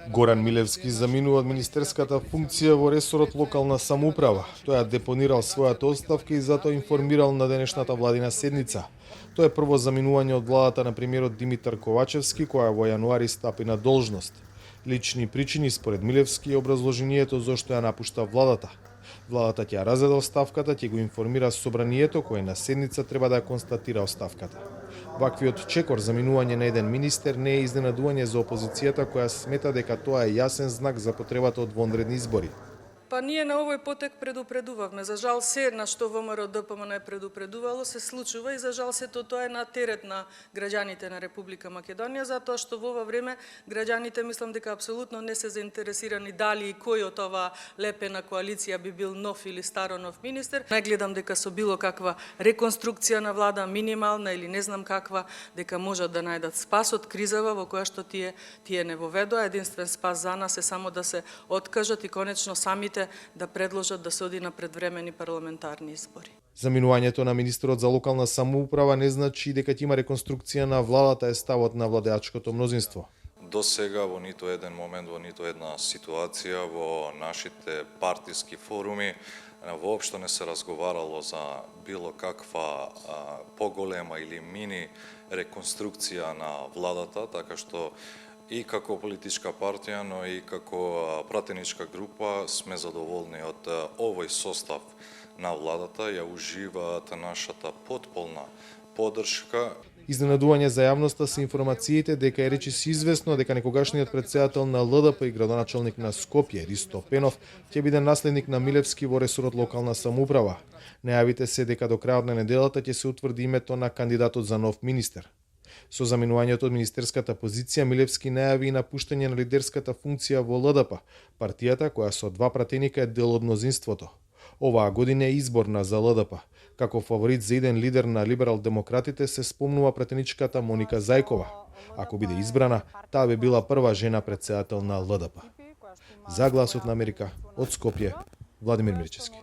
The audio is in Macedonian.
Горан Милевски заминува од министерската функција во ресорот локална самоуправа. Тој ја депонирал својата оставка и затоа информирал на денешната владина седница. Тоа е прво заминување од владата на премиерот Димитар Ковачевски, која во јануари стапи на должност. Лични причини според Милевски е образложението зошто ја напушта владата. Владата ќе ја разреда оставката, ќе го информира собранието кое на седница треба да ја констатира оставката. Ваквиот чекор за минување на еден министер не е изненадување за опозицијата која смета дека тоа е јасен знак за потребата од вонредни избори. Па ние на овој потек предупредувавме. За жал се на што ВМРО ДПМН е предупредувало се случува и за жал сето тоа е на терет на граѓаните на Република Македонија, затоа што во ова време граѓаните мислам дека апсолутно не се заинтересирани дали и кој од оваа лепена коалиција би бил нов или старо нов министер. Не гледам дека со било каква реконструкција на влада, минимална или не знам каква, дека можат да најдат спас од кризава во која што тие не воведоа. Единствен спас за нас е само да се откажат и конечно самите да предложат да се оди на предвремени парламентарни избори. Заминувањето на министерот за локална самоуправа не значи дека ќе има реконструкција на владата е ставот на владеачкото мнозинство. До сега во ниту еден момент, во ниту една ситуација во нашите партиски форуми воопшто не се разговарало за било каква поголема или мини реконструкција на владата, така што и како политичка партија, но и како пратеничка група сме задоволни од овој состав на владата, ја уживаат нашата потполна поддршка. Изненадување за јавноста се информациите дека е речиси известно дека некогашниот претседател на ЛДП и градоначелник на Скопје Ристо Пенов ќе биде наследник на Милевски во ресорот локална самоуправа. Најавите се дека до крајот на неделата ќе се утврди името на кандидатот за нов министер. Со заминувањето од министерската позиција, Милевски најави и напуштање на лидерската функција во ЛДП, партијата која со два пратеника е дел од мнозинството. Оваа година е изборна за ЛДП. Како фаворит за иден лидер на либерал-демократите се спомнува пратеничката Моника Зајкова. Ако биде избрана, таа би била прва жена претседател на ЛДП. За Гласот на Америка, од Скопје, Владимир Мирчевски.